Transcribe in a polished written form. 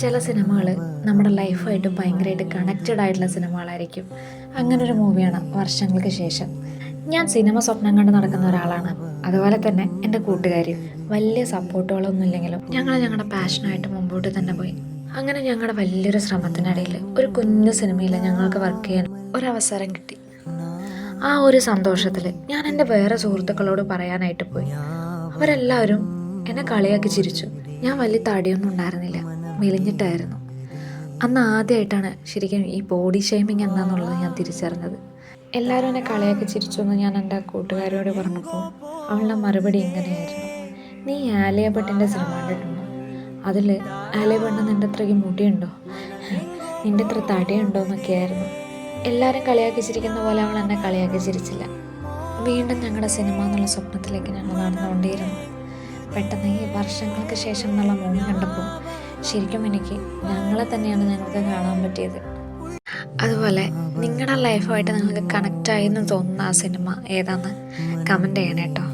ചില സിനിമകൾ നമ്മുടെ ലൈഫായിട്ട് ഭയങ്കരമായിട്ട് കണക്റ്റഡ് ആയിട്ടുള്ള സിനിമകളായിരിക്കും. അങ്ങനൊരു മൂവിയാണ് വർഷങ്ങൾക്ക് ശേഷം. ഞാൻ സിനിമ സ്വപ്നം കണ്ട് നടക്കുന്ന ഒരാളാണ്. അതുപോലെ തന്നെ എൻ്റെ കൂട്ടുകാരി. വലിയ സപ്പോർട്ടുകളൊന്നും ഇല്ലെങ്കിലും ഞങ്ങളുടെ പാഷനായിട്ട് മുമ്പോട്ട് തന്നെ പോയി. അങ്ങനെ ഞങ്ങളുടെ വലിയൊരു ശ്രമത്തിനിടയിൽ ഒരു കുഞ്ഞു സിനിമയിൽ ഞങ്ങൾക്ക് വർക്ക് ചെയ്യാൻ ഒരവസരം കിട്ടി. ആ ഒരു സന്തോഷത്തിൽ ഞാൻ എൻ്റെ വേറെ സുഹൃത്തുക്കളോട് പറയാനായിട്ട് പോയി. അവരെല്ലാവരും എന്നെ കളിയാക്കി ചിരിച്ചു. ഞാൻ വലിയ തടിയൊന്നും ഉണ്ടായിരുന്നില്ല, മെലിഞ്ഞിട്ടായിരുന്നു. അന്ന് ആദ്യമായിട്ടാണ് ശരിക്കും ഈ ബോഡി ഷെയ്മിങ് എന്താണെന്നുള്ളത് ഞാൻ തിരിച്ചറിഞ്ഞത്. എല്ലാവരും എന്നെ കളിയാക്കി ചിരിച്ചു എന്ന് ഞാൻ എൻ്റെ കൂട്ടുകാരോട് പറഞ്ഞപ്പോൾ അവളുടെ മറുപടി ഇങ്ങനെയായിരുന്നു: നീ ആലിയ ഭട്ടിൻ്റെ സിനിമ കണ്ടിട്ടുണ്ടോ? അതിൽ ആലിയ ഭട്ട് നിൻ്റെ അത്രയ്ക്ക് മുടിയുണ്ടോ, നിൻ്റെ അത്ര തടിയുണ്ടോ എന്നൊക്കെയായിരുന്നു. എല്ലാവരും കളിയാക്കി ചിരിക്കുന്ന പോലെ അവൾ എന്നെ കളിയാക്കി ചിരിച്ചില്ല. വീണ്ടും ഞങ്ങളുടെ സിനിമ എന്നുള്ള സ്വപ്നത്തിലേക്ക് ഞങ്ങൾ നടന്നുകൊണ്ടേയിരുന്നു. പെട്ടെന്ന് ഈ വർഷങ്ങൾക്ക് ശേഷം എന്നുള്ള മൂവി കണ്ടപ്പോൾ ശരിക്കും എനിക്ക് ഞങ്ങളെ തന്നെയാണ് ഞങ്ങൾക്ക് കാണാൻ പറ്റിയത്. അതുപോലെ നിങ്ങളുടെ ലൈഫുമായിട്ട് നിങ്ങൾക്ക് കണക്റ്റായി എന്ന് തോന്നുന്ന ആ സിനിമ ഏതാണെന്ന് കമൻറ്റ് ചെയ്യണം കേട്ടോ.